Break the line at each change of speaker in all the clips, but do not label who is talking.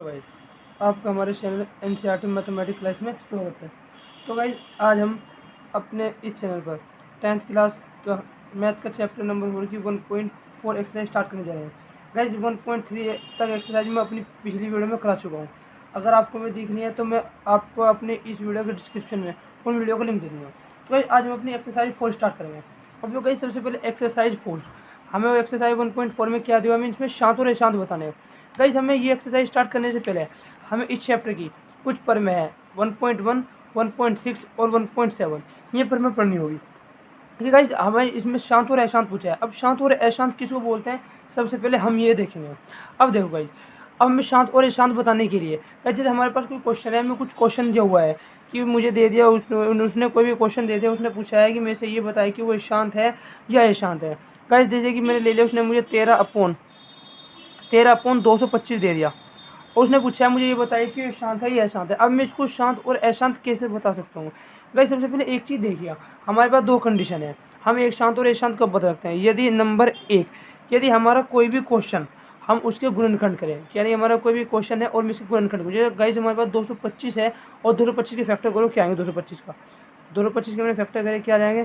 Guys, आपका हमारे channel NCERT mathematics class में स्वागत है। तो गाइस, आज हम अपने इस चैनल पर 10th क्लास का मैथ का चैप्टर नंबर 1.4 एक्सरसाइज स्टार्ट करने जा रहे हैं। गाइस, 1.3 तक एक्सरसाइज मैं अपनी पिछली वीडियो में करा चुका हूँ। अगर आपको मैं देखनी है तो मैं आपको अपने इस वीडियो के डिस्क्रिप्शन में उन वीडियो का लिंक दे दूँगा। तो गाइस, आज हम अपनी एक्सरसाइज 4 स्टार्ट करेंगे। अब जो गाइस, सबसे पहले एक्सरसाइज 4 हमें वो एक्सरसाइज 1.4 में क्या दिया, हमें इसमें शांत और अशांत बताने हैं। गाइस, हमें ये एक्सरसाइज स्टार्ट करने से पहले हमें इस चैप्टर की कुछ परमें हैं 1.1, 1.6 और 1.7 ये परमें पढ़नी होगी। ठीक है गाइस, हमें इसमें शांत और अशांत पूछा है। अब शांत और अशांत किसको बोलते हैं, सबसे पहले हम ये देखेंगे। अब देखो गाइस, अब हमें शांत और अशांत बताने के लिए जैसे हमारे पास कोई क्वेश्चन है, हमें कुछ क्वेश्चन दिया हुआ है कि मुझे दे दिया, उसने कोई भी क्वेश्चन दे दिया, उसने पूछा है कि मेरे से ये बताए कि वो शांत है या अशांत है। गाइस, जैसे कि मैंने ले लिया, उसने मुझे 13/225 दे दिया और उसने पूछा है मुझे ये बताइए कि ये शांत है या अशांत है। अब मैं इसको शांत और अशांत कैसे बता सकता हूँ। गाइस, सबसे पहले एक चीज़ देखिए, हमारे पास दो कंडीशन है। हम एक शांत और अशांत कब बता सकते हैं, यदि नंबर एक, यदि हमारा कोई भी क्वेश्चन हम उसके गुणनखंड करें, यानी हमारा कोई भी क्वेश्चन है और मैं इसके गुणनखंड करूँ। गाइस, हमारे पास 225 है और 225 के फैक्टर करो, क्या आएंगे 225 का, 225 के मैंने फैक्टर करे क्या आ जाएंगे,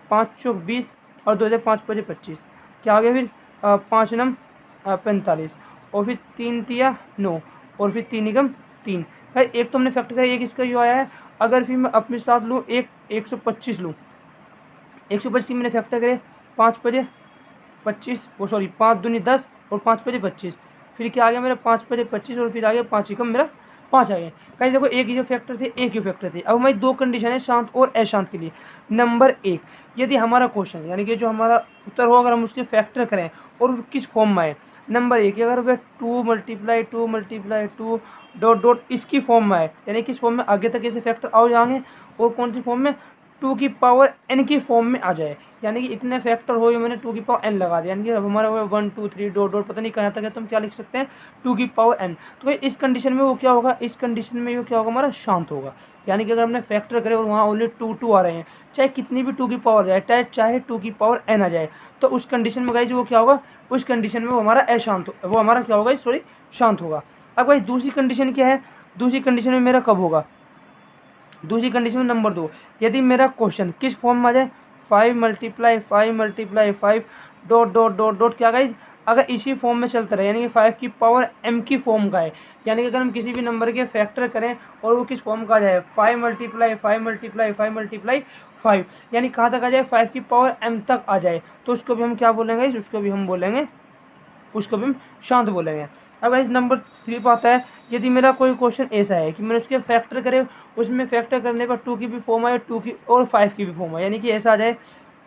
5 चौक 20 और 2 5 5 25, क्या आ गया फिर 5 नम 45 और फिर 3 तिया 9 और फिर 3 निगम 3। भाई एक तो हमने फैक्टर किया, एक इसका जो आया है। अगर फिर मैं अपने साथ लूँ एक 125 लूँ, 125 मैंने फैक्टर करे, 5 बजे 25, वो सॉरी 5 दूनी 10 और 5 बजे 25, फिर क्या आ गया मेरा 5 बजे 25 और फिर आ गया 5 एकम मेरा 5 आ गए। कहीं देखो एक ही जो फैक्टर थे, एक ही फैक्टर थे। अब हमारी दो कंडीशन है शांत और अशांत के लिए। नंबर एक, यदि हमारा क्वेश्चन यानी कि जो हमारा उत्तर हो, अगर हम उसके फैक्टर करें और किस फॉर्म में आए। नंबर एक, अगर वह 2 × 2 डॉट डॉट इसकी फॉर्म में आए, यानी किस फॉर्म में, आगे तक ऐसे फैक्टर आ जाएंगे और कौन सी फॉर्म में, 2 की पावर n की फॉर्म में आ जाए, यानी कि इतने फैक्टर हो, ये मैंने 2 की पावर n लगा दिया, यानी कि अब हमारा 1 2 3 डॉट डॉट पता नहीं कहाँ तक है, तो हम क्या लिख सकते हैं 2 की पावर n। तो इस कंडीशन में वो क्या होगा, इस कंडीशन में वो क्या होगा, हमारा शांत होगा। यानी कि अगर हमने फैक्टर करे और वहाँ ओनली 2 आ रहे हैं, चाहे कितनी भी 2 की पावर जाए, चाहे 2 की पावर n आ जाए, तो उस कंडीशन में गाइस वो क्या होगा, उस कंडीशन में वो हमारा अशांत, वो हमारा क्या होगा, सॉरी शांत होगा। अब गाइस दूसरी कंडीशन क्या है, दूसरी कंडीशन में मेरा कब होगा, दूसरी कंडीशन में नंबर 2, यदि मेरा क्वेश्चन किस फॉर्म में आ जाए, 5 × 5 डॉट डॉट डॉट डॉट क्या गाइज, अगर इसी फॉर्म में चलता रहे, यानी कि 5 की पावर m की फॉर्म का है, यानी कि अगर हम किसी भी नंबर के फैक्टर करें और वो किस फॉर्म का आ जाए, 5 × 5 यानी कहाँ तक आ जाए, 5 की पावर m तक आ जाए, तो उसको भी हम क्या बोलेंगे, उसको भी हम बोलेंगे, उसको भी हम शांत बोलेंगे। अब इस नंबर 3 पर आता है, यदि मेरा कोई क्वेश्चन ऐसा है कि मैंने उसके फैक्टर करे, उसमें फैक्टर करने पर 2 की भी फॉर्म आए, 2 की और 5 की भी फॉर्म आए, यानी कि ऐसा आ जाए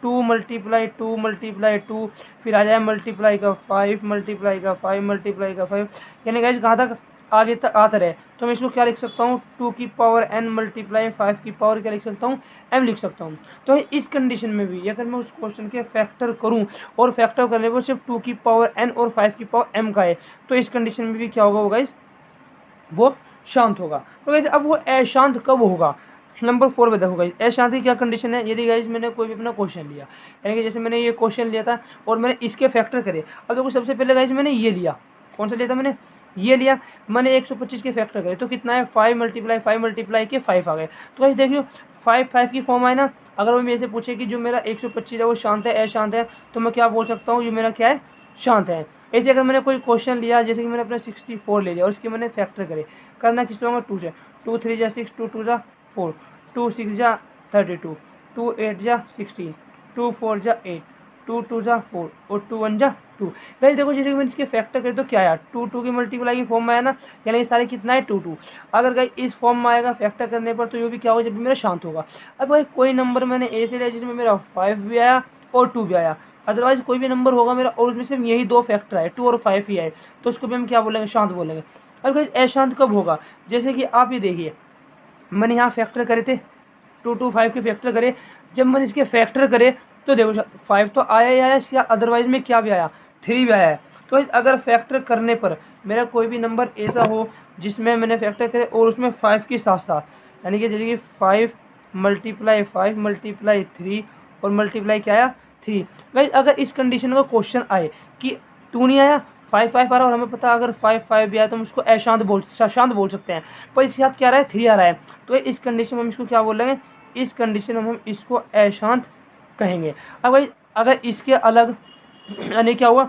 2 × 2 फिर आ जाए मल्टीप्लाई का 5 मल्टीप्लाई का 5 मल्टीप्लाई का 5, यानी गाइस कहाँ तक आगे तक आता रहे, तो मैं इसको क्या लिख सकता हूँ, 2 की पावर n मल्टीप्लाई 5 की पावर क्या लिख सकता हूँ, m लिख सकता हूँ। तो इस कंडीशन में भी अगर मैं उस क्वेश्चन के फैक्टर करूँ और फैक्टर करने पर सिर्फ 2 की पावर n और 5 की पावर m का है, तो इस कंडीशन में भी क्या होगा, वो गाइस वो शांत होगा। तो गाइस अब वो अशांत कब होगा, नंबर 4 में देखो गाइस, अशांत की क्या कंडीशन है, यदि गाइस मैंने कोई भी अपना क्वेश्चन लिया, यानी कि जैसे मैंने ये क्वेश्चन लिया था और मैंने इसके फैक्टर करे। अब देखो सबसे पहले गाइस मैंने ये लिया, कौन सा लिया था, मैंने ये लिया, मैंने 125 के फैक्टर करे, तो कितना है 5 मल्टीप्लाई के 5 आ गए। तो गाइस देखियो 5 की फॉर्म आए ना, अगर वो मेरे से पूछे कि जो मेरा 125 है वो शांत है अशांत है, तो मैं क्या बोल सकता हूँ, ये मेरा क्या है, शांत है। ऐसे अगर मैंने कोई क्वेश्चन लिया, जैसे कि मैंने अपना 64 ले लिया और उसके मैंने फैक्टर करे, करना किस होगा 2 से, 2 3 जा 6, 2 2 जा 4, 2 6 जा 32, 2 8 जा 16, 2 4 जा 8, 2 2 जा 4 और 2 1 जा 2। गाइस देखो जैसे कि मैंने इसके फैक्टर करे तो क्या आया, 2 2 की मल्टीप्लाई की फॉर्म में आया ना, यानी ये सारे कितना है 2 2। अगर गाइस इस फॉर्म में आएगा फैक्टर करने पर, तो ये भी क्या होगा, जब भी मेरा शांत होगा। अब भाई कोई नंबर मैंने ऐसे लिया जिसमें मेरा 5 भी आया और 2 भी आया, अदरवाइज कोई भी नंबर होगा मेरा और उसमें सिर्फ यही दो फैक्टर है, 2 और 5 ही है, तो उसको भी हम क्या बोलेंगे, शांत बोलेंगे। अब गाइस अशांत कब होगा, जैसे कि आप ये देखिए, मैंने यहाँ फैक्टर करे थे, 2 2 5 के फैक्टर करे, जब मैंने इसके फैक्टर करे तो देखो 5 तो आया ही आया, इसके अदरवाइज में क्या भी आया, 3 भी आया है। तो अगर फैक्टर करने पर मेरा कोई भी नंबर ऐसा हो जिसमें मैंने फैक्टर करे और उसमें 5 के साथ साथ, यानी कि जैसे कि 5 मल्टीप्लाई 5 मल्टीप्लाई 3 और मल्टीप्लाई क्या आया 3। गाइस अगर इस कंडीशन का क्वेश्चन आए कि 2 नहीं आया 5 5 आ रहा है और हमें पता है अगर 5 5 भी आए तो हम उसको अशांत शांत बोल सकते हैं। पर इसके साथ क्या आ रहा है, 3 आ रहा है, तो इस कंडीशन में हम इसको क्या बोलेंगे, इस कंडीशन में हम इसको अशांत कहेंगे। अब भाई अगर इसके अलग यानी क्या हुआ,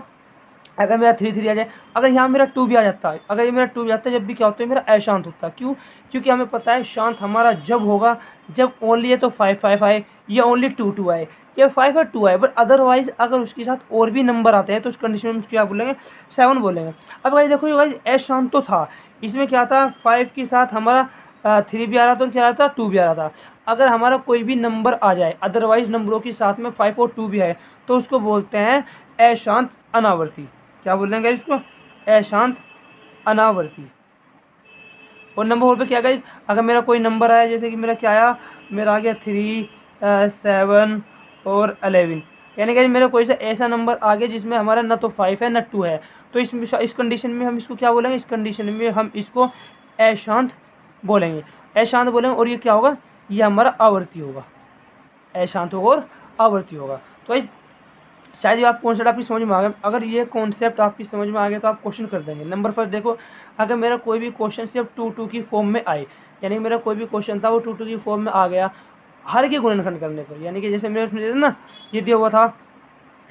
अगर मेरा 3 3 आ जाए, अगर यहाँ मेरा 2 भी आ जाता है, अगर ये मेरा 2 भी आता है, जब भी क्या होता है मेरा अशांत होता है। क्यों? क्योंकि हमें पता है शांत हमारा जब होगा जब ओनली है तो 5 5 आए या ओनली 2 2 आए या 5 और 2 आए, बट अदरवाइज अगर उसके साथ और भी नंबर आते हैं तो उस कंडीशन में हम क्या बोलेंगे, 7 बोलेंगे। अब भाई देखो भाई अशांत तो था, इसमें क्या था 5 के साथ हमारा 3 भी आ रहा था और क्या आ रहा था 2 भी आ रहा था। अगर हमारा कोई भी नंबर आ जाए अदरवाइज नंबरों के साथ में 5 और 2 भी आए तो उसको बोलते हैं अशांत अनावर्ती। क्या बोलेंगे इसको, अशांत अनावर्ती। और नंबर 4 पे क्या गाइस, अगर मेरा कोई नंबर आया, जैसे कि मेरा क्या आया, मेरा आ गया 3 7 और 11, यानी कि मेरा कोई सा ऐसा नंबर आ गया जिसमें हमारा ना तो 5 है ना 2 है, तो इस कंडीशन में हम इसको क्या बोलेंगे, इस कंडीशन में हम इसको अशांत बोलेंगे, अशांत बोलेंगे। और ये क्या होगा, ये हमारा आवर्ती होगा, अशांत होगा और आवर्ती होगा। तो इस शायद ये आप कॉन्सेप्ट आपकी समझ में आ गया। अगर ये कॉन्सेप्ट आपकी समझ में आ गया तो आप क्वेश्चन कर देंगे। नंबर फर्स्ट देखो, अगर मेरा कोई भी क्वेश्चन सिर्फ 2 2 की फॉर्म में आए, यानी मेरा कोई भी क्वेश्चन था वो 2 2 की फॉर्म में आ गया हर के गुणनखंड करने पर, यानी कि जैसे मेरे ना ये दिया हुआ था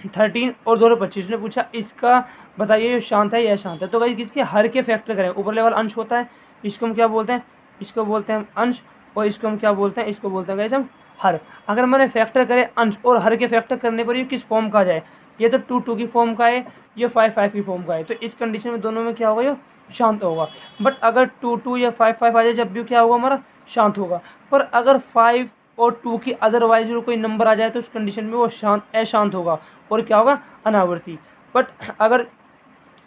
13 और 2 25, ने पूछा इसका बताइए ये शांत है या अशांत है, तो भाई किसके हर के फैक्टर करें, ऊपर लेवल अंश होता है, इसको हम क्या बोलते हैं, इसको बोलते हैं हम अंश, और इसको हम क्या बोलते हैं, इसको बोलते हैं गाइस हम हर। अगर मैंने फैक्टर करे अंश और हर के फैक्टर करने पर ये किस फॉर्म का आ जाए, ये तो 2 2 की फॉर्म का है, ये 5 5 की फॉर्म का है, तो इस कंडीशन में दोनों में क्या होगा, ये शांत होगा। बट अगर 2 2 या 5 5 आ जाए जब भी क्या होगा हमारा शांत होगा। पर अगर 5 और 2 की अदरवाइज कोई नंबर आ जाए तो उस कंडीशन में वो शांत अशांत होगा और क्या होगा, अनावर्ती। बट अगर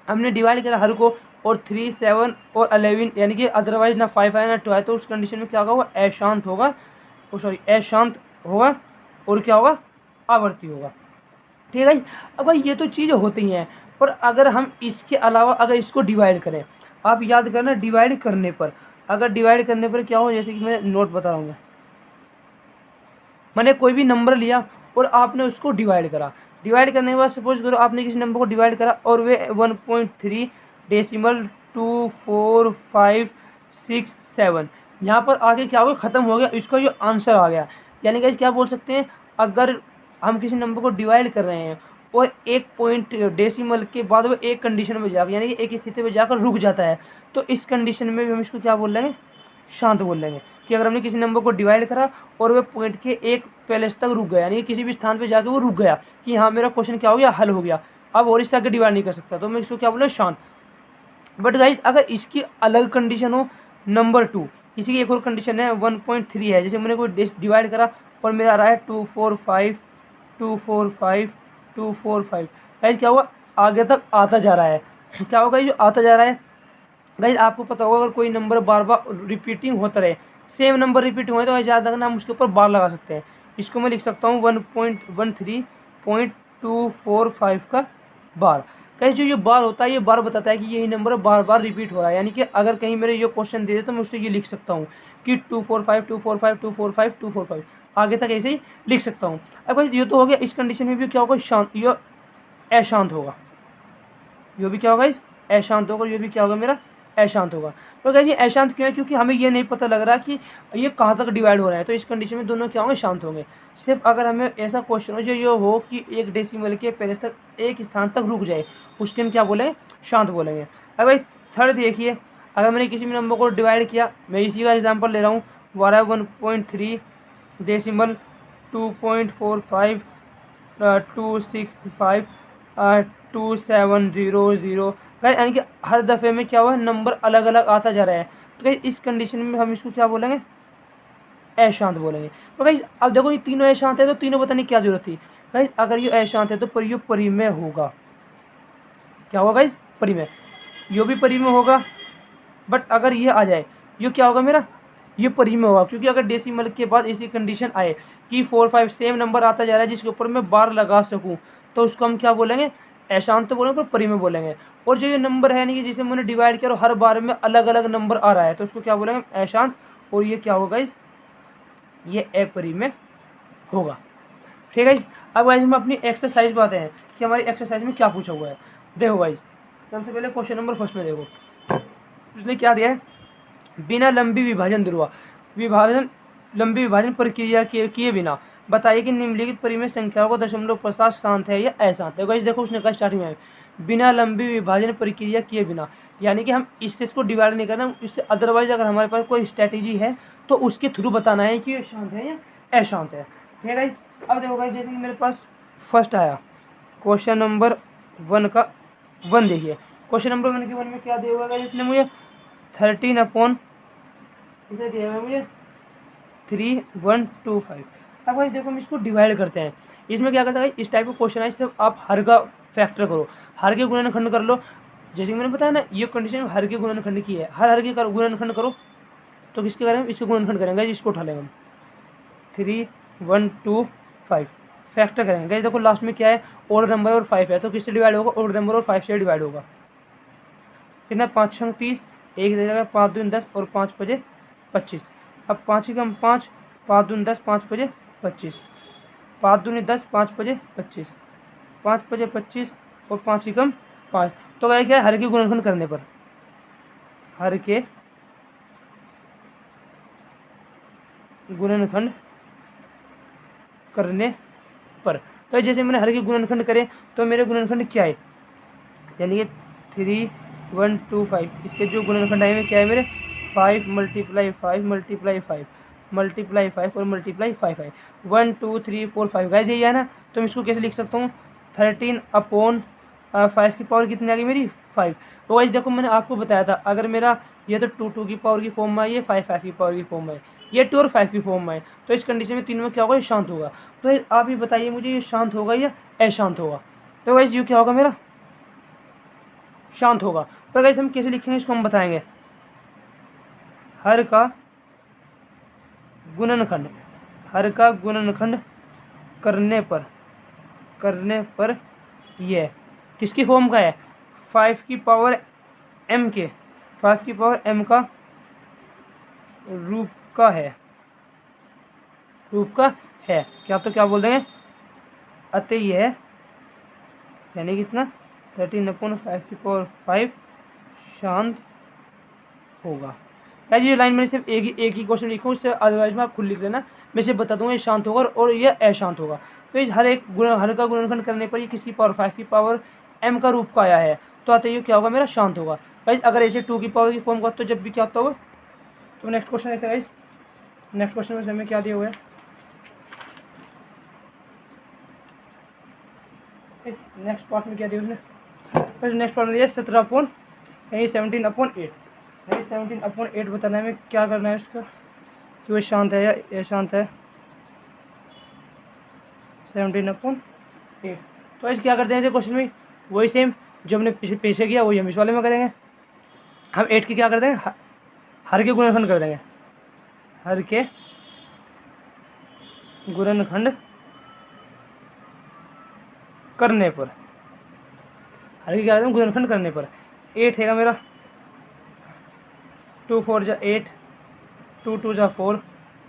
हमने डिवाइड करा हर को और 3 7 और 11, यानी कि अदरवाइज ना 5 है ना 2 है, तो उस कंडीशन में क्या होगा, वो अशांत होगा, सॉरी अशांत होगा और क्या होगा, आवर्ती होगा। ठीक है। अब भाई ये तो चीज़ें होती हैं, पर अगर हम इसके अलावा अगर इसको डिवाइड करें, आप याद करना डिवाइड करने पर, अगर डिवाइड करने पर क्या हो, जैसे कि मैं नोट बता रहा हूँ, मैंने कोई भी नंबर लिया और आपने उसको डिवाइड करा, डिवाइड करने के बाद सपोज करो आपने किसी नंबर को डिवाइड करा और वे 1.3 डेसिमल 2 4 5 6 7 यहाँ पर आगे क्या हो गया, ख़त्म हो गया, इसका जो आंसर आ गया। यानी कि क्या बोल सकते हैं, अगर हम किसी नंबर को डिवाइड कर रहे हैं और एक पॉइंट डेसिमल के बाद वो एक कंडीशन में जाकर, यानी कि एक स्थिति में जाकर रुक जाता है, तो इस कंडीशन में भी हम इसको क्या बोल लेंगे, शांत बोल लेंगे। कि अगर हमने किसी नंबर को डिवाइड करा और वह पॉइंट के एक पैलेस तक रुक गया, यानी कि किसी भी स्थान पे जाकर वो रुक गया कि हाँ मेरा क्वेश्चन क्या हो गया, हल हो गया, अब और इससे आगे डिवाइड नहीं कर सकता, तो मैं इसको क्या बोला, शांत। बट गाइस अगर इसकी अलग कंडीशन हो, नंबर 2, इसी की एक और कंडीशन है 1.3 है, जैसे मैंने कोई डिवाइड करा और मेरा आ रहा है 2 4 5 2 4 5 2 4 5, गाइस क्या हुआ, आगे तक आता जा रहा है, क्या होगा, जो आता जा रहा है। गाइस आपको पता होगा अगर कोई नंबर बार बार रिपीटिंग होता रहे, सेम नंबर रिपीट हुए तो याद रखना हम उसके ऊपर बार लगा सकते हैं। इसको मैं लिख सकता हूँ 1.13.245 का बार। गाइस जो ये बार होता है ये बार बताता है कि यही नंबर बार बार रिपीट हो रहा है, यानी कि अगर कहीं मेरे ये क्वेश्चन दे दे तो मैं उससे ये लिख सकता हूँ कि 245 245 245 245 आगे तक ऐसे ही लिख सकता हूँ। अब गाइस ये तो हो गया, इस कंडीशन में भी क्या होगा, शांत, ये अशांत होगा, ये भी क्या होगा, इस अशांत होगा, ये भी क्या होगा, मेरा अशांत होगा। तो गाइस ये अशांत क्यों है, क्योंकि हमें ये नहीं पता लग रहा कि ये कहाँ तक डिवाइड हो रहा है, तो इस कंडीशन में दोनों क्या होंगे, शांत होंगे। सिर्फ अगर हमें ऐसा क्वेश्चन हो जो ये हो कि एक डेसिमल के पहले तक एक स्थान तक रुक जाए, उसके हम क्या बोलेंगे, शांत बोलेंगे। अब भाई थर्ड देखिए, अगर मैंने किसी भी नंबर को डिवाइड किया, मैं इसी का एग्जाम्पल ले रहा हूँ, वो आ रहा है 1.3 डेसिमल 2.45 265 2700, यानी कि हर दफ़े में क्या हुआ, नंबर अलग अलग आता जा रहा है, तो कहीं इस कंडीशन में हम इसको क्या बोलेंगे, अशांत बोलेंगे। तो कहीं अब देखो ये तीनों अशांत है तो तीनों बताने की क्या जरूरत थी, कहीं अगर ये अशांत है तो पर ये परिमेय होगा, क्या होगा इस परिमेय, यो भी परिमेय होगा। बट अगर ये आ जाए, ये क्या होगा मेरा, ये परिमेय होगा, क्योंकि अगर डेसिमल के बाद ऐसी कंडीशन आए कि 4 5 सेम नंबर आता जा रहा है जिसके ऊपर मैं बार लगा सकूं, तो उसको हम क्या बोलेंगे, अशांत तो बोलेंगे पर परिमेय बोलेंगे। और जो ये नंबर है यानी कि जिसे मैंने डिवाइड किया और हर बार में अलग अलग नंबर आ रहा है, तो उसको क्या बोलेंगे, अशांत, और ये क्या होगा, इस ये अपरिमेय होगा। ठीक है। अब गाइस हम अपनी एक्सरसाइज पे आते हैं कि हमारी एक्सरसाइज में क्या पूछा हुआ है। देखो गाइस सबसे पहले क्वेश्चन नंबर फर्स्ट में देखो, उसने क्या दिया है, बिना लंबी विभाजन लंबी विभाजन प्रक्रिया किए बिना बताइए कि निम्नलिखित परिमेय संख्याओं को दशमलव प्रसाद शांत है या अशांत है। गाइस देखो उसने कहा स्टार्टिंग में बिना लंबी विभाजन प्रक्रिया किए बिना, यानी कि हम इससे इसको डिवाइड नहीं करना, इससे अदरवाइज अगर हमारे पास कोई स्ट्रेटेजी है तो उसके थ्रू बताना है कि ये शांत है या अशांत है। ठीक है गाइस, अब देखो गाइस जैसे कि मेरे पास फर्स्ट आया क्वेश्चन नंबर 1 का 1, देखिए क्वेश्चन नंबर 1 के 1 में क्या दिया हुआ है, इसने मुझे 13 अपॉन इसे दिया हुआ है मुझे 3125। अब गाइस देखो हम इसको डिवाइड करते हैं, इसमें क्या करता है इस टाइप का क्वेश्चन है, इससे आप हर का फैक्टर करो, हर के गुणनखंड कर लो। जैसे कि मैंने बताया ना ये कंडीशन हर के गुणनखंड की है, हर के गुणनखंड करो तो किसके करेंगे, इसके गुणनखंड करेंगे, इसको उठा लेंगे हम 3125 फैक्टर करेंगे। देखो लास्ट में क्या है, ओड नंबर और 5 है, तो किससे डिवाइड होगा, ओड नंबर और 5 से डिवाइड होगा। कितना 5 6 30, 1 देगा 5 दूनी 10 और 5 5 25। अब 5 ही कम 5, 5 दूनी 10, 5 5 25, 5 दूनी 10, 5 5 25, 5 5 25 और 5 ही कम 5। तो क्या है, हर के गुणनखंड करने पर, हर के गुणनखंड करने पर, तो जैसे मैंने हर के गुणनखंड करे तो मेरे गुणनखंड क्या है, यानी कि 3125 इसके जो गुणनखंड आए क्या है मेरे 5 मल्टीप्लाई 5 मल्टीप्लाई 5 मल्टीप्लाई 5 और मल्टीप्लाई 5 है 1 2 3 4 5। गाइस यही है ना, तो मैं इसको कैसे लिख सकता हूँ 13 अपॉन 5 की पावर कितनी आ गई मेरी 5। तो गाइस देखो मैंने आपको बताया था अगर मेरा ये तो 2 2 की पावर की फॉर्म में है, ये 5 5 की पावर की फॉर्म में है, ये 2 और 5 की फॉर्म में है, तो इस कंडीशन में तीनों में क्या होगा, ये शांत होगा। तो आप ही बताइए मुझे ये शांत होगा या अशांत होगा। तो गाइस ये क्या होगा मेरा शांत होगा। पर गाइस हम कैसे लिखेंगे इसको हम बताएंगे, हर का गुणनखंड, हर का गुणनखंड करने पर ये किसकी फॉर्म का है 5 की पावर m के 5 की पावर m का रूप का है क्या, तो क्या बोल देंगे अतः यह यानी कितना 13 अपॉन 5 की पावर 5 शांत होगा। यार ये लाइन मैंने सिर्फ एक ही क्वेश्चन लिखा, उससे अदरवाइज में आप खुद लिख लेना, मैं सिर्फ बता दूंगा ये शांत होगा और ये अशांत होगा। तो इस हर का गुणनखंड करने पर ये किसकी पावर 5 की पावर m का रूप का आया है, तो अतः ये क्या होगा मेरा शांत होगा। गाइस अगर ऐसे 2 की पावर की फॉर्म का तो जब भी क्या होता होगा। तो नेक्स्ट क्वेश्चन देखते हैं गाइस, नेक्स्ट क्वेश्चन में हमें क्या दिया हुआ है, इस नेक्स्ट पार्ट में क्या दिया उसने, नेक्स्ट पार्ट में दिया 17 अपॉन यानी 17 अपॉन 8, यानी 17 अपॉन 8 बताना है हमें क्या करना है इसका कि वो शांत है या अशांत है 17 अपॉन 8। तो इस क्या करते हैं ऐसे क्वेश्चन में वही सेम जो हमने पीछे किया वही हम इस वाले में करेंगे। हम 8 की क्या कर देंगे हर के गुणनखंड कर देंगे, हर के गुणनखंड करने पर, हर की क्या करते हैं गुणनखंड करने पर 8 है मेरा 2 4 जा 8 2 2 जा 4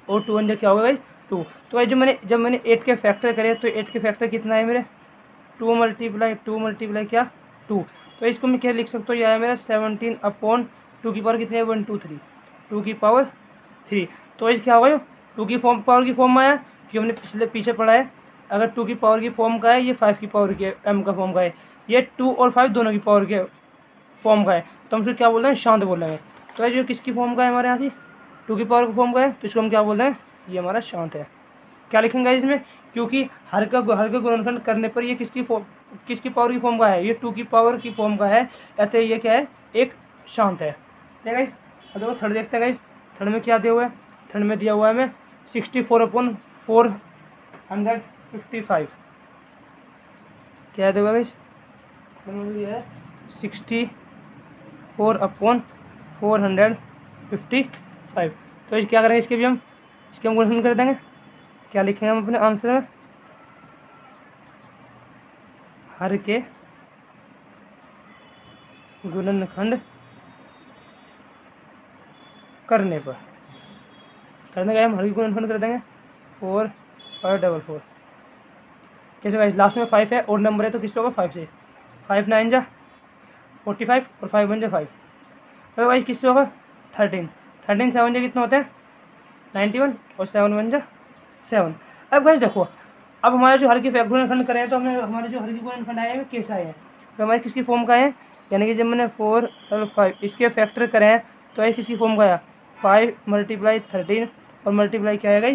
और 2 1 जा क्या होगा भाई 2। तो भाई जब मैंने 8 के फैक्टर करे तो 8 के फैक्टर कितना है मेरे 2 मल्टीप्लाई क्या 2। तो इसको मैं क्या लिख सकता हूँ, यह है मेरा 17 अपॉन 2 की पावर कितनी है 1 2 3 2 की पावर 3। तो इस क्या होगा 2 की पावर की फॉर्म में आया कि हमने पीछे पढ़ा है, अगर 2 की पावर की फॉर्म का है ये 5 की पावर की m का फॉर्म का है, ये 2 और 5 दोनों की पावर के फॉर्म का है, तो हम फिर क्या बोल रहे हैं शांत बोल रहे हैं। तो ये किसकी फॉर्म का है हमारे यहाँ से 2 की पावर का फॉर्म का है, तो इसको हम क्या बोल रहे हैं ये हमारा शांत है। क्या लिखेंगे इसमें, क्योंकि हर का गुणनखंड करने पर ये किसकी पावर की फॉर्म का है, ये 2 की पावर की फॉर्म का है, ऐसे ये क्या है एक शांत है। ठीक है गाइस, अब देखो थर्ड देखते हैं गाइस, थर्ड में क्या दिया हुआ है, थर्ड में दिया हुआ है हमें 64 अपॉन 455। क्या दिया हुआ है गाइस, 64 अपॉन 455। तो इस क्या करेंगे इसके भी हम गुणनखंड कर देंगे, क्या लिखेंगे हम अपने आंसर में हर के गुणनखंड करने पर, करने का हम हर के गुणनखंड कर देंगे 4 5 4 4। कैसे गाइस लास्ट में 5 है और नंबर है तो किससे होगा 5 से 5 9 जा 45 और 5 1 जा 5। तो भाई किससे होगा 13, 13 7 जा कितना होता है 91 और 7 1 जा 7। अब भाई देखो, अब हमारे जो हर के गुणनखंड करें तो हमें हमारे जो हर के गुणनखंड आए हैं कैसे आए हैं, तो हमारे किसकी फॉर्म का है, यानी कि जब मैंने 4 और 5 इसके फैक्टर करें तो ये किसकी फॉर्म का आया 5 × 13 और मल्टीप्लाई क्या आएगा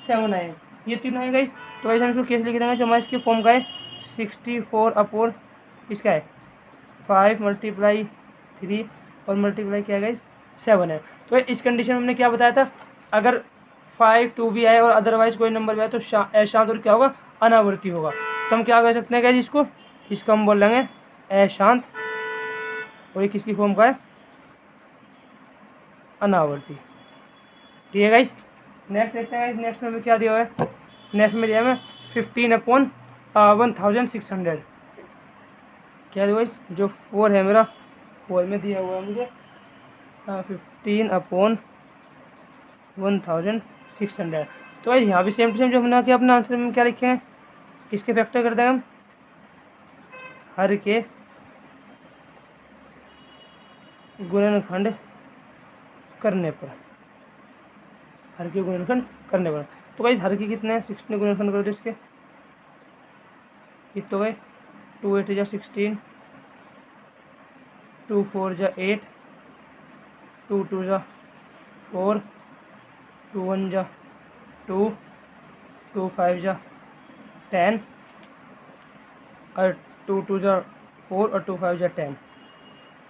7 आए, ये तीनों आएगा। तो वैसे हम इसको कैसे लिख देंगे, जो हमारे इसकी फॉर्म का है 64 अपॉन इसका है 5 × 3 और मल्टीप्लाई क्या आएगा 7 है। तो इस कंडीशन में हमने क्या बताया था, अगर 5 2 भी आए और अदरवाइज कोई नंबर भी आए तो अशांत और क्या होगा अनावर्ती होगा। तो हम क्या कर सकते हैं गाइस, इसको हम बोल लेंगे अशांत और ये किसकी फॉर्म का है अनावर्ती। ठीक है गाइस, नेक्स्ट देखते हैं। नेक्स्ट में क्या दिया हुआ है, नेक्स्ट में दिया है 15/1600। क्या दिया जो 4 है मेरा 4 में दिया हुआ है मुझे 15/1600। तो भाई यहाँ भी सेम टू सेम जो हमने किया अपना आंसर में क्या लिखे हैं, किसके फैक्टर कर देंगे हम हर के गुणनखंड करने पर, हर के गुणनखंड करने पर। तो भाई हर के कितने हैं 16 गुणनखंड कर दो इसके, कितने गए 2 8 जा 16, 2 4 जा 8, 2 2 जा 4, 2 1 जा 2, 2 5 जा 10 और 2 2 जा 4 और 2 5 जा 10,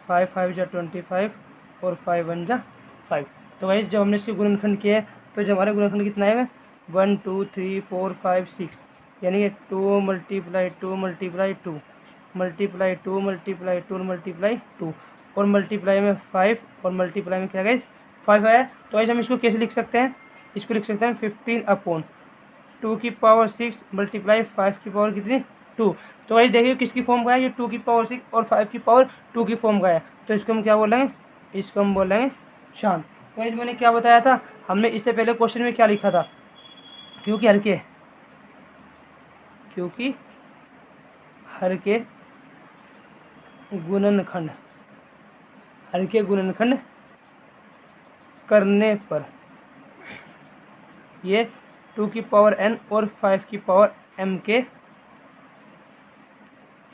5 5 जा 25 और 5 1 जा 5। तो भाई जब हमने इसके गुणनखंड किए तो जब हमारे गुणनखंड कितना है 1 2 3 4 5 6, यानी कि 2 × 2 × 2 मल्टीप्लाई 2 मल्टीप्लाई 2 मल्टीप्लाई 2 और मल्टीप्लाई में 5 और मल्टीप्लाई में क्या गाइस 5 आया। तो ऐसे हम इसको कैसे लिख सकते हैं, इसको लिख सकते हैं 15/2 मल्टीप्लाई 5 की पावर कितनी 2। तो भाई देखिए किसकी फॉर्म का है, ये 2 और 5 की फॉर्म का है। तो इसको हम क्या बोलेंगे, इसको हम बोलेंगे शांत। तो इस मैंने क्या बताया था, हमने इससे पहले क्वेश्चन में क्या लिखा था, क्योंकि हर के गुणनखंड करने पर ये 2n और 5m के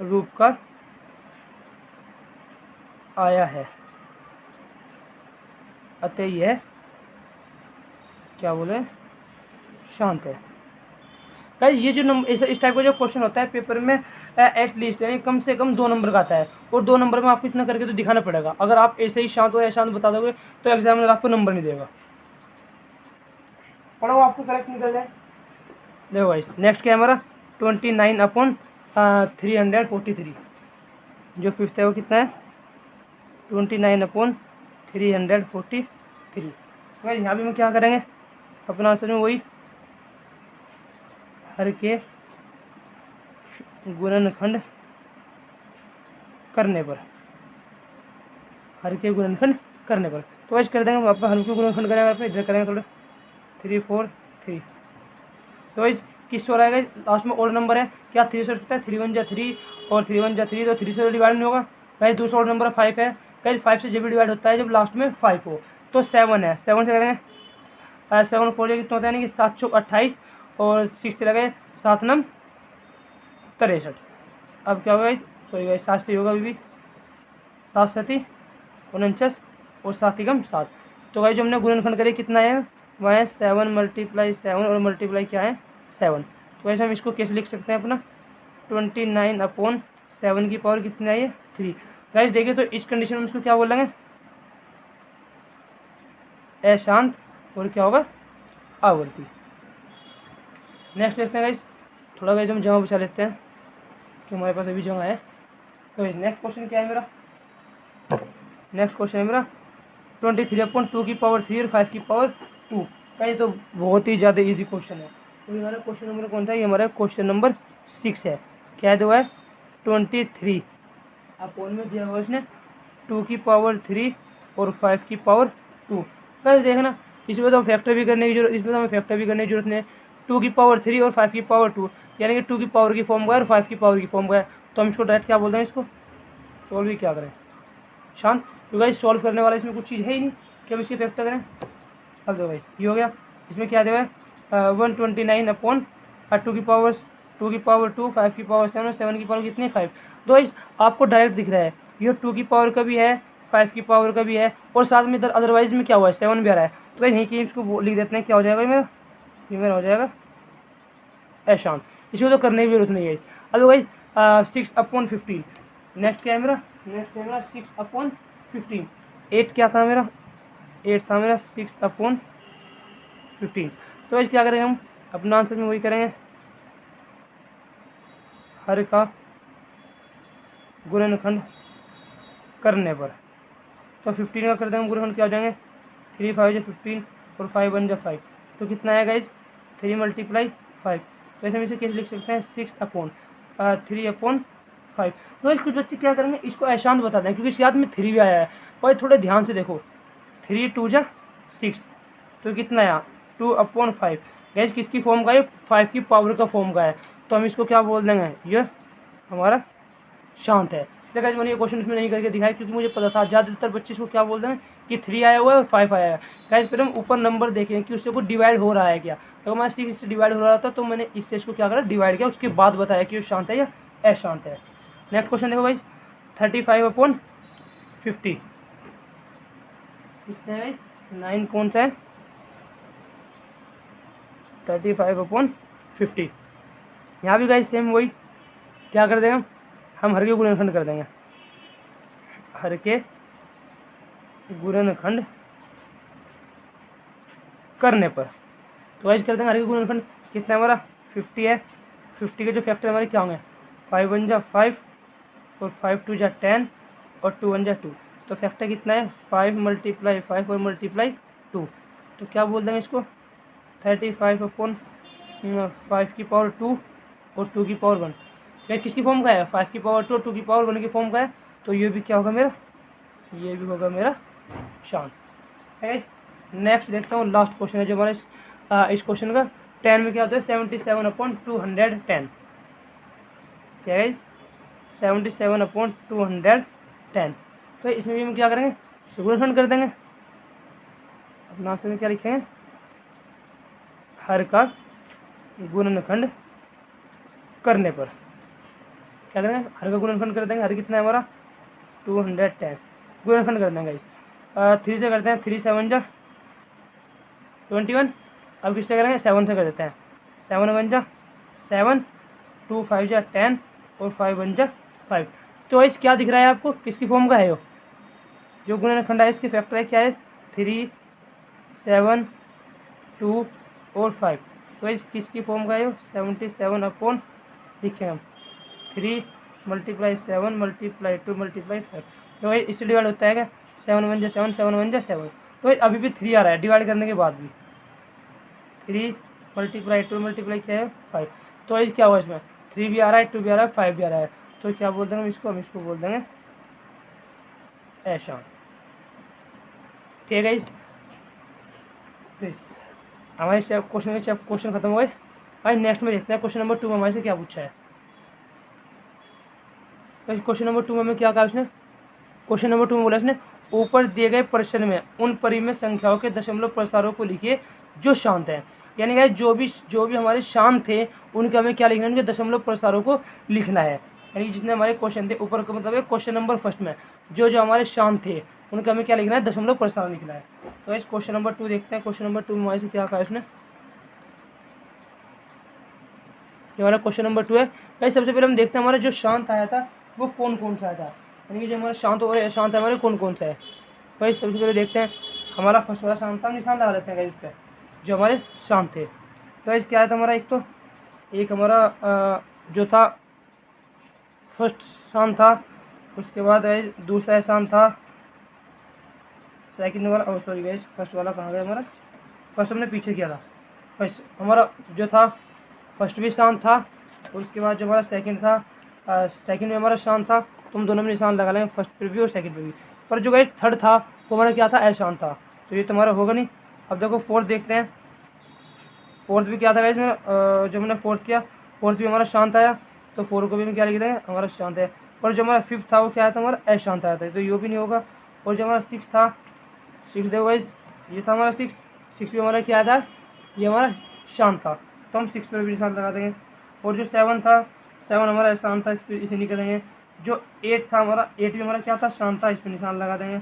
रूप का आया है, अतः यह क्या बोले शांत है। गाइस ये जो नंबर इस टाइप का जो क्वेश्चन होता है पेपर में एटलीस्ट यानी कम से कम 2 नंबर का आता है, और 2 नंबर में आपको इतना करके तो दिखाना पड़ेगा। अगर आप ऐसे ही शांत और अशांत बता दोगे तो एग्जामिनर आपको नंबर नहीं देगा, पढ़ो आपको करेक्ट निकल जाए। देखो गाइस नेक्स्ट क्या है हमारा 29/343, जो फिफ्थ है वो कितना है 29/343। गाइस यहाँ भी हम क्या करेंगे, अपना आंसर में वही हर के गुणनखंड करने पर, तो वैसे कर देंगे आप हर के गुणनखंड करेंगे, आप इधर करेंगे थोड़ा 3 4 3। तो वैसे किस हो रहेगा, लास्ट में ओड नंबर है, क्या 3 से सकता है 3 1 जा 3 और 3 1 जा 3, तो 3 से डिवाइड नहीं होगा। भाई दूसरा ओड नंबर 5 है, कहीं 5 से जब भी डिवाइड होता है जब लास्ट में 5 हो, तो 7 है, 7 से करेंगे 7 4 कितना होता है यानी कि 7 6 28 और 6 से लगे 7 9 63। अब क्या होगा सॉरी गाइस 7 से होगा अभी भी 7 7 49 और 7 एकम 7। तो भाई जो हमने गुणनखंड करे कितना है वह है 7 × 7 और मल्टीप्लाई क्या है 7। तो वैसे हम इसको कैसे लिख सकते हैं अपना 29/7 की पावर कितनी आई है 3। गाइस देखिए तो इस कंडीशन में इसको क्या बोलेंगे अशांत और क्या होगा आवर्ती। नेक्स्ट देखते हैं गाइस, थोड़ा गाइस हम जमा बचा लेते हैं कि हमारे पास अभी जमा है। तो नेक्स्ट क्वेश्चन क्या है मेरा, नेक्स्ट क्वेश्चन है मेरा 23/2 की पावर 3 और 5 की पावर 2। कहीं तो बहुत ही ज़्यादा इजी क्वेश्चन है। तो हमारा क्वेश्चन नंबर कौन सा है, ये हमारा क्वेश्चन नंबर 6 है। क्या दिया है 23 अपॉन में दिया हुआ इसने 2 की पावर 3 और 5 की पावर 2। बस देखना इसमें तो फैक्टर भी करने की जरूरत, इसमें तो हमें फैक्टर भी करने की जरूरत नहीं है। 2 की पावर 3 और 5 की पावर 2 यानी कि 2 की पावर की फॉर्म का है और 5 की पावर की फॉर्म का है। तो हम इसको डायरेक्ट क्या बोलते हैं, इसको सोल्व भी क्या करें शांत। तो गाइस सॉल्व करने वाला इसमें कुछ चीज़ है ही नहीं कि हम इसके फैक्टर करें। अब देखो गाइस ये हो गया, इसमें क्या देगा 129 अपॉन 2 की पावर 2, 5 की पावर 7, 7 की पावर कितनी 5। तो गाइस आपको डायरेक्ट दिख रहा है ये 2 की पावर का भी है, 5 की पावर का भी है, और साथ में इधर अदरवाइज में क्या हुआ है 7 भी आ रहा है। तो भाई यहीं की इसको लिख देते हैं, क्या हो जाएगा मेरा, ये मेरा हो जाएगा अशांत। इसको तो करने की जरूरत नहीं है। अब भाई 6/15, नेक्स्ट क्या है मेरा, नेक्स्ट है मेरा 6/15। 8 क्या था मेरा, 8 था मेरा 6/15। तो भाई क्या करेंगे हम, अपना आंसर में वही करेंगे, हर का गुणनखंड करने पर। तो 15 का कर देंगे गुणनखंड, क्या हो जाएंगे 3 5 जो 15 और 5 1 जो 5। तो कितना आएगा इस 3 × 5। तो ऐसे में इसे कैसे लिख सकते हैं 6/3/5। तो कुछ बच्चे क्या करेंगे, इसको अशांत बता दें क्योंकि इसके हाथ में 3 भी आया है। और थोड़े ध्यान से देखो, 3 2 जा 6, तो कितना आया 2/5। गैस किसकी फॉर्म का है, 5 की पावर का फॉर्म का है। तो हम इसको क्या बोल देंगे, ये हमारा शांत है। इसलिए गाइस मैंने ये क्वेश्चन इसमें नहीं करके दिखाया क्योंकि मुझे पता था ज़्यादातर बच्चे इसको क्या बोलते हैं कि 3 आया हुआ है और 5 आया है। गाइस फिर हम ऊपर नंबर देखें कि उससे को डिवाइड हो रहा है क्या। तो हमारा 6 इससे डिवाइड हो रहा था तो मैंने इससे इसको क्या करा डिवाइड किया, उसके बाद बताया कि वो शांत है या अशांत है। नेक्स्ट क्वेश्चन देखो गाइस 35/50 कितने है, 9 कौन सा है 35/50। यहाँ भी गाइस सेम वही क्या कर देंगे, हम हर के गुणनखंड कर देंगे, हर के गुणनखंड करने पर। तो वाइज कर देंगे हर के गुणनखंड, कितना हमारा 50 है। 50 के जो फैक्टर हमारे क्या होंगे 5 1 जा 5 और 5 2 जा 10 और 2 1 जा 2। तो फैक्टर कितना है 5 × 5 और × 2। तो क्या बोल देंगे इसको 35/5 की पावर 2 और 2 की पावर 1। क्या किसकी फॉर्म का है 5 की पावर 2 और 2 की पावर 1 की फॉर्म का है। तो ये भी क्या होगा मेरा, ये भी होगा मेरा शांत है। नेक्स्ट देखता हूँ लास्ट क्वेश्चन है जो हमारे इस क्वेश्चन का 10 में क्या होता है 77/210। क्या है 77/210। तो इसमें भी हम क्या करेंगे गुणनखंड कर देंगे। अपना आंसर में क्या लिखेंगे, हर का गुणनखंड करने पर क्या करेंगे हर का गुणनखंड कर देंगे। हर कितना है हमारा 210, गुणनखंड कर देंगे इस 3 से करते हैं 3 7 जा 21। अब किससे करेंगे 7 से कर देते हैं 7 1 जा 7, 2 5 जा 10 और 5 1 जा 5। तो इस क्या दिख रहा है आपको, किसकी फॉर्म का है जो गुणनखंड है इसके फैक्टर है क्या है 3 7 2 और 5। तो इस किसकी फॉर्म का है 77 लिखे हम 3 × 7 × 2 × 5। तो इससे डिवाइड होता है क्या 7 1 जा 7 7 1 जा 7। तो अभी भी 3 आ रहा है डिवाइड करने के बाद भी 3 × 2 × क्या है 5। तो इस क्या हुआ इसमें 3 भी आ रहा है 2 भी आ रहा है 5 भी आ रहा है। तो क्या बोल देंगे इसको, हम इसको बोल देंगे ऐसा। ठीक है हमारे क्वेश्चन खत्म हो गए। भाई नेक्स्ट में देखते हैं क्वेश्चन नंबर 2 में हमारे से क्या पूछा है। तो क्वेश्चन नंबर 2 में हमें क्या कहा उसने, क्वेश्चन नंबर 2 में बोला उसने ऊपर दिए गए प्रश्न में उन परिमेय संख्याओं के दशमलव प्रसारों को लिखिए जो शांत है। यानी कि जो भी हमारे शांत थे उनके हमें क्या लिखना है, उनके दशमलव प्रसारों को लिखना है। यानी कि जितने हमारे क्वेश्चन थे ऊपर का मतलब है क्वेश्चन नंबर फर्स्ट में जो हमारे शांत थे उनका हमें क्या लिखना है दशमलव प्रसार लिखना है। तो इस क्वेश्चन नंबर 2 देखते हैं। क्वेश्चन नंबर 2 में हमारे से क्या कहा उसने, ये हमारा क्वेश्चन नंबर 2 है। भाई सबसे पहले हम देखते हैं हमारा जो शांत आया था वो कौन कौन सा आया था, यानी कि जो हमारा शांत और अशांत है हमारे कौन कौन सा है। भाई सबसे पहले देखते हैं हमारा फर्स्ट वाला शांत था, निशान लगा लेते हैं इस पर जो हमारे शांत थे। तो इस क्या आया था हमारा, एक हमारा जो था फर्स्ट शांत था, उसके बाद दूसरा शांत था, सेकंड वाला सॉरी गाइस फर्स्ट वाला कहाँ गया हमारा, फर्स्ट हमने पीछे किया था। फर्स्ट हमारा जो था फर्स्ट भी शांत था, और उसके बाद जो हमारा सेकंड था सेकंड में हमारा शांत था। तो हम दोनों में निशान लगा लेंगे फर्स्ट पे भी और सेकंड पे भी। पर जो गाइस थर्ड था वो हमारा क्या था अशांत था, तो ये तुम्हारा होगा नहीं। अब देखो फोर्थ देखते हैं, फोर्थ भी क्या था गाइस में जो हमने फोर्थ किया, फोर्थ भी हमारा शांत आया, तो फोर को भी हम क्या लिख देंगे हमारा शांत है। और जो हमारा 5th था वो क्या आया था हमारा अशांत आया था, तो ये भी नहीं होगा। और जो हमारा 6 था, 6 देखो गाइस, ये था हमारा 6, 6 भी हमारा क्या था, ये हमारा शांत था, तो हम 6 पर भी निशान लगा देंगे। और जो 7 था, 7 हमारा शांत था, इस पर इसे नहीं करेंगे। जो 8 था हमारा, 8 भी हमारा क्या था, शांत था, इस पर निशान लगा देंगे।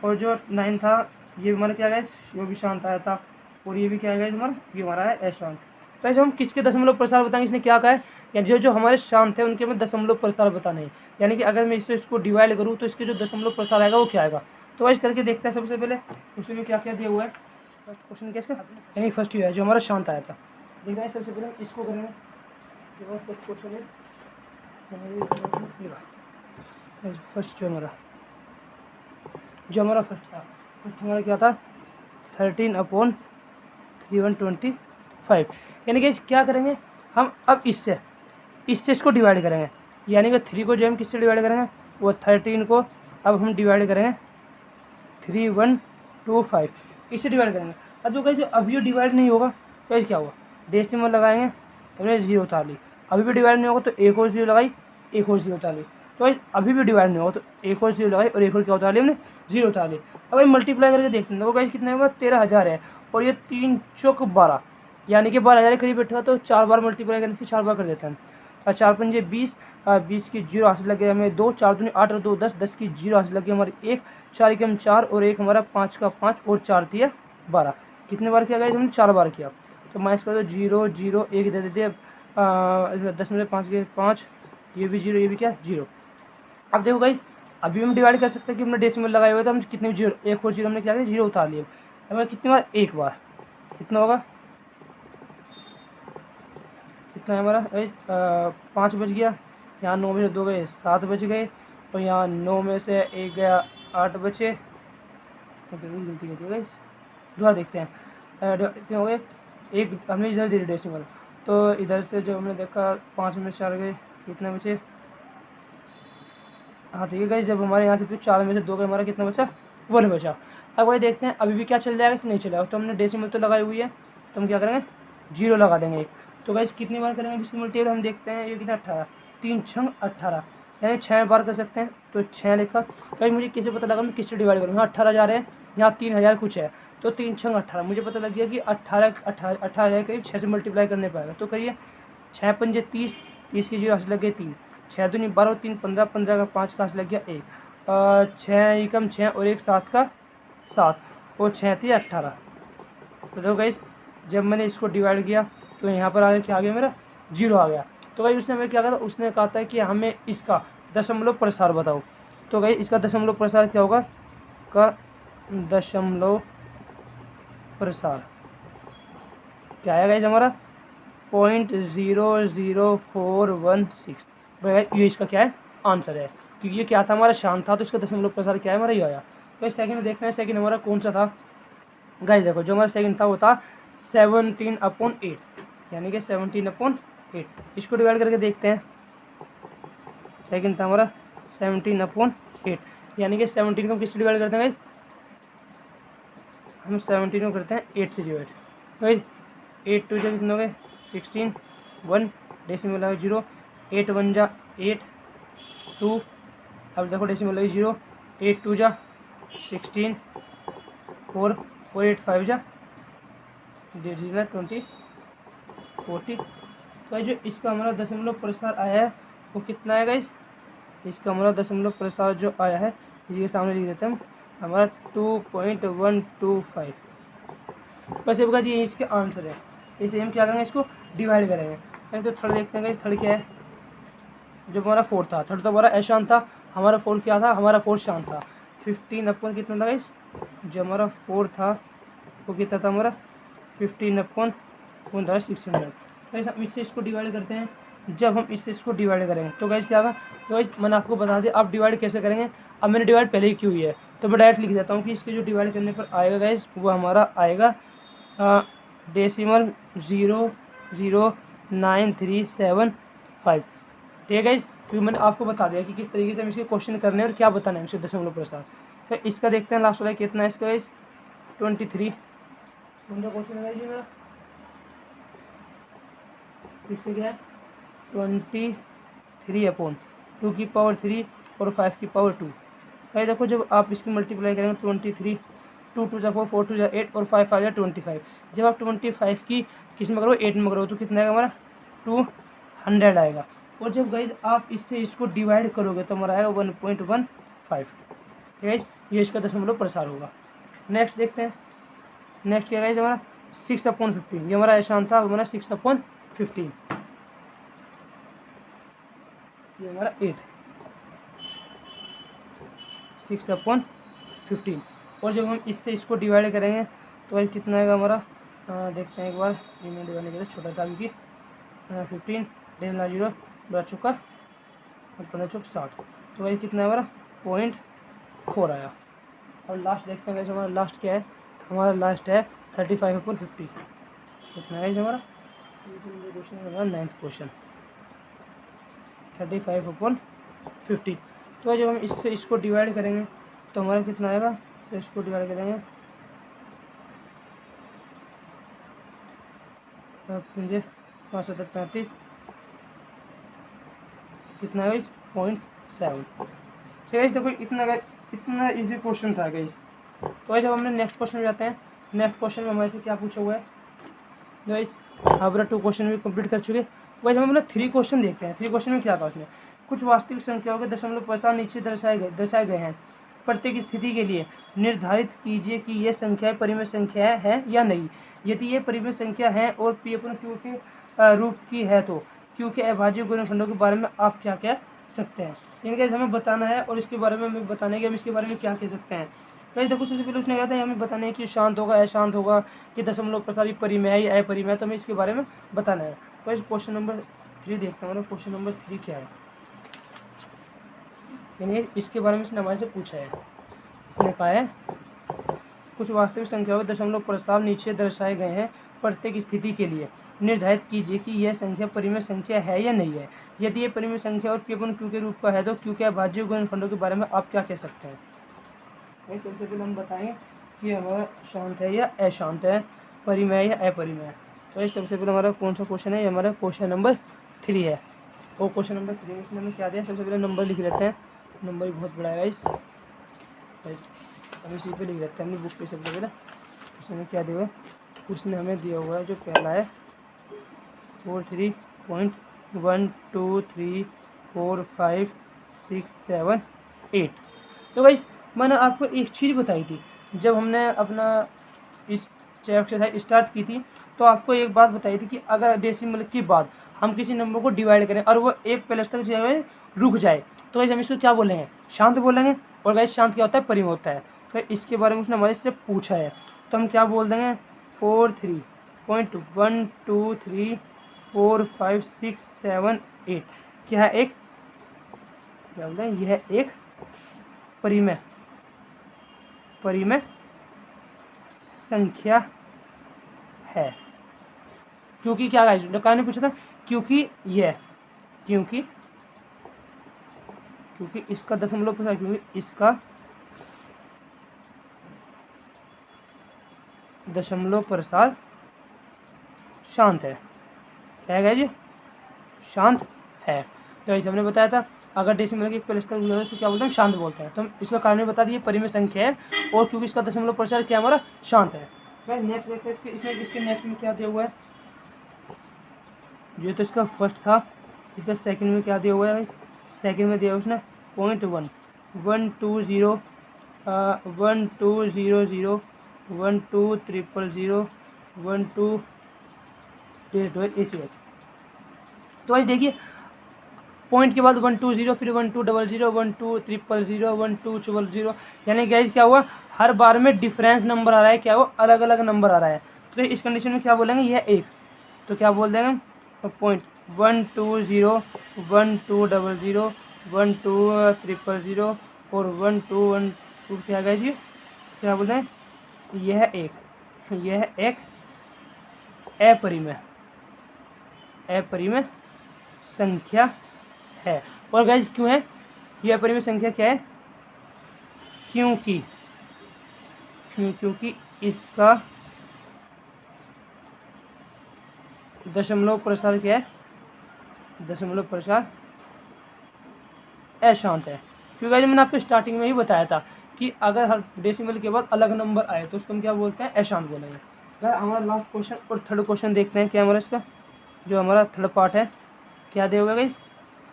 और जो 9 था, ये भी हमारा क्या है, ये भी शांत आया था। और ये भी क्या है हमारा, ये हमारा है अशांत। तो ऐसे हम किसके दशमलव प्रसार बताएंगे, इसने क्या कहा है, या जो जो हमारे शांत है उनके में दशमलव प्रसार बताने हैं। यानी कि अगर मैं इसको डिवाइड करूँ तो इसके जो दशमलव प्रसार आएगा वो क्या आएगा। तो ऐसे करके देखते हैं सबसे पहले उसमें क्या क्या दिया हुआ है। फर्स्ट क्वेश्चन क्या यानी फर्स्ट है जो हमारा शांत आया था, देखते हैं। सबसे पहले इसको करेंगे, फर्स्ट क्वेश्चन है फर्स्ट जो हमारा फर्स्ट था, फर्स्ट हमारा क्या था 13/325। यानी कि क्या करेंगे हम अब इससे इसको डिवाइड करेंगे। यानी कि 3 को जो हम किससे डिवाइड करेंगे, वो 13 को अब हम डिवाइड करेंगे 3125, इससे डिवाइड करेंगे। अब जो कैसे अभी डिवाइड नहीं होगा तो ऐसे क्या होगा, डेसिमल लगाएंगे, हमने 0 उतार ली। अभी भी डिवाइड नहीं होगा तो एक और 0 लगाई, एक और 0 उतार ली। तो अभी भी डिवाइड नहीं होगा तो एक और 0 लगाई और एक और क्या उतार ली हमने, 0 उतार ली। अब मल्टीप्लाई करके देखते हैं, तो कितना होगा 13,000 है, और ये 3 चौक 12, यानी कि 12,000 के करीब बैठा, तो 4 बार मल्टीप्लाई करने से 4 बार कर देते हैं। और 4 पंजे 20, 20 की 0 हासिल लगे हमें 2, 4 दूनी 8 और 2 10, 10 की 0 हासिल लगे हमारी 1, 4 के हम 4 और 1 हमारा 5 का 5 और 4 दिया 12। कितने बार किया गया, हमने 4 बार किया। तो माइनस कर दो 0 0 1 दे देते, 10/5 के 5, ये भी 0, ये भी क्या 0। अब देखो गाइस, अभी हम डिवाइड कर सकते हैं कि हमने डेसिमल लगाए हुए, तो हम कितने 0, एक और 0 हमने क्या किया 0 उतार लिया। हमें कितनी बार, एक बार, कितना होगा, कितना है हमारा 5 बज गया, यहाँ 9 में से 2 गए 7 बज गए, और यहाँ 9 में से 1 गया 8 बचे। गलती करती है गाइस, दोबारा देखते हैं कितने हो गए। एक हमने इधर दे डेसिमल, तो इधर से जो हमने देखा 5 में 4 गए, कितने बचे, हाँ ठीक है गाइस, जब हमारे यहाँ कितने 4 में से 2 गए, हमारा कितना बचा 1 बचा। अब वही देखते हैं अभी भी क्या चल जाएगा, नहीं चलेगा। तो हमने डेसिमल तो लगाई हुई है, तो हम क्या करेंगे 0 लगा देंगे एक। तो गाइस कितनी बार करेंगे डेसिमल टेबल, हम देखते हैं ये कितना 18, 3 6 18, यानी 6 बार कर सकते हैं। तो 6 लिखा, तो मुझे किसे पता लगा मैं किससे डिवाइड करूँ, यहाँ 18,000 है, यहाँ 3,000 कुछ है, तो 3 6 18, मुझे पता लग गया कि 18,000 करीब 6 से मल्टीप्लाई करने पाएगा। तो करिए 6 पंजे 30, 30 की 0 हासिल लग गई 3, 6 दूनी 12, 3 15, 15 का 5 का हासिल लग गया 1, 6 एकम 6 और 1 7 का 7, और 6 थी 18। तो देखो गाइस, जब मैंने इसको डिवाइड किया तो यहाँ पर आगे क्या आ गया, मेरा 0 आ गया। तो भाई उसने हमें क्या कहा था, उसने कहा था कि हमें इसका दशमलव प्रसार बताओ। तो भाई इसका दशमलव प्रसार क्या होगा, का दशमलव प्रसार क्या आएगा गाइस हमारा 0.00416। भाई ये इसका क्या है, आंसर है, क्योंकि ये क्या था हमारा शांत था, तो इसका दशमलव प्रसार क्या है हमारा, ये आया। तो सेकंड में देखते हैं, सेकंड हमारा कौन सा था गाइस। देखो जो हमारा सेकंड था वो था 17/8, यानी कि 17/8। इसको डिवाइड करके देखते हैं, सेकंड था हमारा 17/8, यानी कि 17 को किससे डिवाइड करते हैं गाइस, हम 17 को करते हैं 8 से डिवाइड। गाइस 8 2 जा कितने हो गए 16, 1 डेसिमल लगा 0, 8 1 जा 8 2, अब देखो डेसिमल लगी 0, 8 2 जा 16, 4 4 8 5 जा 20 40। तो जो इसका हमारा दशमलव प्रसार आया है वो कितना है गाइस, इसका हमारा दशमलव प्रसार जो आया है इसी के सामने लिख देते हैं हम, हमारा 2.125। बस ये बता ये इसके आंसर है। इसे हम क्या करेंगे, इसको डिवाइड करेंगे। तो थर्ड देखते हैं गाइस, थर्ड क्या है, जो हमारा फोर्थ था, थर्ड तो हमारा अशांत था, हमारा फोर्थ क्या था, हमारा फोर्थ शांत था। 15 कितना था गाइस, जो हमारा फोर्थ था वो कितना था हमारा 15/600। तो हम इससे इसको डिवाइड करते हैं। जब हम इससे इसको डिवाइड करेंगे तो गाइस क्या होगा, तो गाइस मैंने आपको बता दिया आप डिवाइड कैसे करेंगे। अब मैंने डिवाइड पहले ही की हुई है, तो मैं डायरेक्ट लिख देता हूँ कि इसके जो डिवाइड करने पर आएगा गाइस वो हमारा आएगा डेसिमल 0.09375। ठीक है गाइस, क्योंकि मैंने आपको बता दिया कि किस तरीके से हम इसके क्वेश्चन करने हैं और क्या बताना है इसके दशमलव प्रसार। तो इसका देखते हैं लास्ट वाला कितना है इसका गाइस 23। क्वेश्चन है जी मेरा, इससे क्या है 23/23 2 की पावर 3 और 5 की पावर 2। भाई देखो जब आप इसकी मल्टीप्लाई करेंगे 23, 2 2 जा 4, 4 2 जा 8 और 5 5 जा 25। जब आप 25 की किस में करो 8 में करो तो कितना आएगा हमारा 200 आएगा। और जब गाइज आप इससे इसको डिवाइड करोगे तो हमारा आएगा 1.15। ठीक है, ये इसका दशमलव प्रसार होगा। नेक्स्ट देखते हैं, नेक्स्ट क्या गाइज हमारा 6/15। ये हमारा आसान था, हमारा 6/15, ये हमारा 8, 6/15। और जब हम इससे इसको डिवाइड करेंगे तो भाई कितना आएगा हमारा, देखते हैं एक बार। ये मैं डिवाइड नहीं किया, छोटा था क्योंकि 15 डेढ़ 0 2 चौका 15 चौक 60। तो भाई कितना है हमारा 0.4 आया। और लास्ट देखते हैं वैसे हमारा लास्ट क्या है, हमारा लास्ट है 35/50। कितना है हमारा क्वेश्चन, 9th क्वेश्चन 35/50। तो जब हम इससे इसको डिवाइड करेंगे तो हमारा कितना आएगा, तो इसको डिवाइड करेंगे 5 35, कितना है 0.7। ठीक है, देखो इतना इजी क्वेश्चन था गाइस। तो जब हमने नेक्स्ट क्वेश्चन में जाते हैं, नेक्स्ट क्वेश्चन में हमारे से क्या पूछा हुआ है गाइस, हमारा 2 क्वेश्चन भी कंप्लीट कर चुके। वैसे हम लोग 3 क्वेश्चन देखते हैं। 3 क्वेश्चन में क्या था, उसमें कुछ वास्तविक संख्याओं के दशमलव प्रसार नीचे दर्शाए गए हैं। प्रत्येक स्थिति के लिए निर्धारित कीजिए कि ये संख्याएं परिमेय संख्याएं हैं या नहीं। यदि ये परिमेय संख्या है और P अपन Q के रूप की है तो Q के अभाज्य गुणनखंडों के बारे में आप क्या कह सकते हैं। इनके हमें बताना है और इसके बारे में हमें बताने के हम इसके बारे में क्या कह सकते हैं। तो देखो सबसे पहले उसने कहा था हमें बताना है कि शांत होगा अशांत होगा, कि दशमलव प्रसारी परिमेय है या अपरिमेय है, तो हमें इसके बारे में बताना है। तो इस क्वेश्चन नंबर 3 देखते हैं। क्वेश्चन नंबर 3 क्या है, यानी इसके बारे में इसने हमारे से पूछा है। इसने कहा है कुछ वास्तविक संख्याओं के दशमलव प्रस्ताव नीचे दर्शाए गए हैं। प्रत्येक स्थिति के लिए निर्धारित कीजिए कि यह संख्या परिमेय संख्या है या नहीं है। यदि ये परिमेय संख्या और P अपन Q के रूप का है तो Q के अभाज्य गुणनखंडों के बारे में आप क्या कह सकते हैं। सबसे पहले हम बताएंगे कि हमारा शांत है या अशांत है, परिमेय या अपरिमेय। तो ये सबसे पहले हमारा कौन सा क्वेश्चन है, हमारा क्वेश्चन नंबर 3 है। और क्वेश्चन नंबर 3 में हमें क्या दिया, सबसे पहले नंबर लिख लेते हैं। नंबर भी बहुत बड़ा है इस हम इसी पे लिख लेते हैं अपनी बुक पे। सबसे पहले उसने क्या दिया, उसने हमें दिया हुआ है जो पहला है 43.1 2 3 4 5 6 7 8। तो भाई मैंने आपको एक चीज़ बताई थी जब हमने अपना इस एक्सरसाइज स्टार्ट की थी, तो आपको एक बात बताई थी कि अगर डेसिमल के बाद हम किसी नंबर को डिवाइड करें और वो एक प्लस तक जो है रुक जाए तो वैसे हम इसको क्या बोलेंगे, शांत बोलेंगे। और वैसे शांत क्या होता है, परिमेय होता है। तो इसके बारे में उसने हमारे से पूछा है तो हम क्या बोल देंगे 43.1 2 3 4 5 6 7 8 क्या है, एक क्या बोलते हैं, यह एक परिमेय संख्या है। क्योंकि क्या गाइस डॉक्टर ने पूछा था, क्योंकि इसका दशमलव प्रसार, क्योंकि इसका दशमलव प्रसार शांत है। क्या है जी, शांत है। तो ऐसे हमने बताया था अगर डेसिमल की प्लस तक तो क्या बोलते हैं, शांत बोलते हैं। तो हम इसका कारण बता दिए परिमेय संख्या है और क्योंकि इसका दशमलव प्रसार क्या हमारा शांत है। नेक्स्ट देखते हैं इसके नेक्स्ट में क्या दिया हुआ है। ये तो इसका फर्स्ट था, इसका सेकंड में क्या दिया हुआ है, सेकंड में दिया उसने 0.1 1 2 0 1 2 0 0 1 2 0 1 2 ACH। तो आज देखिए पॉइंट के बाद 1 2 0 फिर 1 2 0 0 1 2 0 1 2 0 यानी गाइस क्या हुआ, हर बार में डिफरेंस नंबर आ रहा है, क्या वो अलग अलग नंबर आ रहा है। तो इस कंडीशन में क्या बोलेंगे, यह एक, तो क्या बोल देंगे 1 2 0 1 2 0 1 2 0 और 1 2 क्या गाइस जी, क्या बोलते हैं, यह एक अपरिमेय संख्या है। और गाइस क्यों है यह अपरिमेय संख्या, क्या है, क्योंकि इसका दशमलव प्रसार क्या है, दशमलव प्रसार अशांत है। क्योंकि गाइस मैंने आपको स्टार्टिंग में ही बताया था कि अगर हर डेसिमल के बाद अलग नंबर आए तो उसको हम क्या बोलते हैं, अशांत बोलेंगे। अगर हमारा लास्ट क्वेश्चन और थर्ड क्वेश्चन देखते हैं क्या हमारा इसका जो हमारा थर्ड पार्ट है क्या दिया हुआ है गाइस,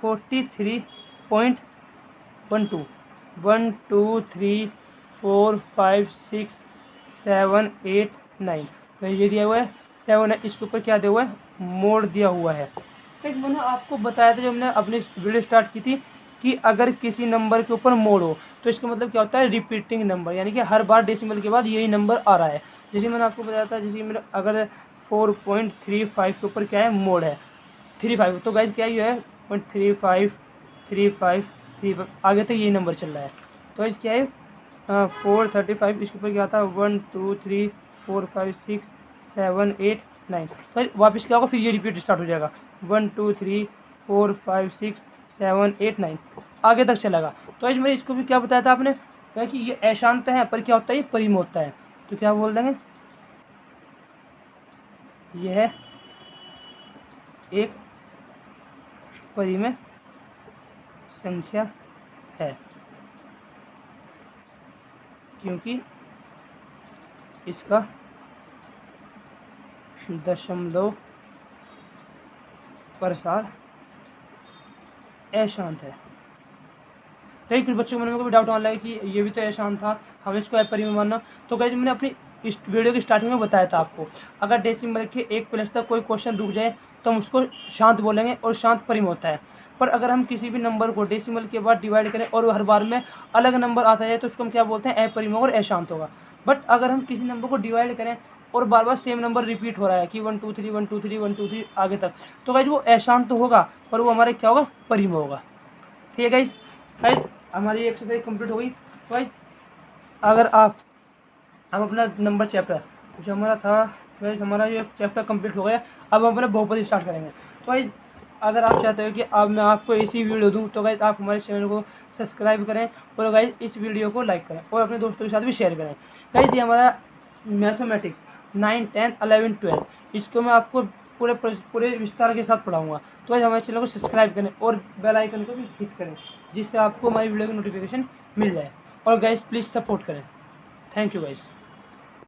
43.12 1 2 3 4 5 6 7 8 9 तो ये दिया हुआ है 7 है, इसके ऊपर क्या दिया हुआ है, मोड़ दिया हुआ है। एक मैंने आपको बताया था जब मैंने अपनी वीडियो स्टार्ट की थी कि अगर किसी नंबर के ऊपर मोड़ हो तो इसका मतलब क्या होता है, रिपीटिंग नंबर, यानी कि हर बार डेसिमल के बाद यही नंबर आ रहा है। जैसे मैंने आपको बताया था, जैसे मेरा अगर 4.35 के ऊपर क्या है, मोड़ है 35, तो गाइज क्या ये है 0.35 35 35 आगे तक यही नंबर चल रहा है। तो गाइज क्या है 435, इसके ऊपर क्या था 1 2 3 4 5 6 7 8 9, तो वापस क्या होगा, फिर ये रिपीट स्टार्ट हो जाएगा 1 2 3 4 5 6 7 8 9 आगे तक चलेगा। तो गाइज मैंने इसको भी क्या बताया था आपने, कहा कि ये अशांत है पर क्या होता है, ये परिम होता है। तो क्या बोल देंगे, ये है एक परिमेय संख्या है क्योंकि इसका दशमलव प्रसार अशांत है। कई कुछ बच्चों के मन में भी डाउट आने लगा कि ये भी तो अशांत था, हम इसको अपरिमेय मानना। तो गाइस मैंने अपनी इस वीडियो की स्टार्टिंग में बताया था आपको, अगर डेसिमल के एक प्लेस तक कोई क्वेश्चन रुक जाए तो हम उसको शांत बोलेंगे और शांत परिमेय होता है। पर अगर हम किसी भी नंबर को डेसिमल के बाद डिवाइड करें और हर बार में अलग नंबर आता है तो उसको हम क्या बोलते हैं, अपरिमेय और अशांत होगा। बट अगर हम किसी नंबर को डिवाइड करें और बार बार सेम नंबर रिपीट हो रहा है कि 1 2 3 1 2 3 1 2 3 आगे तक, तो गाइस वो अशांत तो होगा पर वो हमारे क्या होगा, परिमेय होगा। ठीक है गाइस हमारी एक्सरसाइज कंप्लीट हो गई। तो गाइस अगर आप हम अपना नंबर चैप्टर जो हमारा था, गाइस हमारा ये चैप्टर कंप्लीट हो गया। अब हम अपना बहुपदी स्टार्ट करेंगे। तो गाइस अगर आप चाहते हो कि अब मैं आपको ऐसी वीडियो दूं तो गाइस आप हमारे चैनल को सब्सक्राइब करें और गाइस इस वीडियो को लाइक करें और अपने दोस्तों के साथ भी शेयर करें। गाइस ये हमारा मैथमेटिक्स 9 10 11 12 इसको मैं आपको पूरे विस्तार के साथ पढ़ाऊंगा। तो गाइस हमारे चैनल को सब्सक्राइब करें और बेल आइकन को भी हिट करें जिससे आपको हमारी वीडियो की नोटिफिकेशन मिल जाए। और गाइस प्लीज़ सपोर्ट करें। Thank you guys.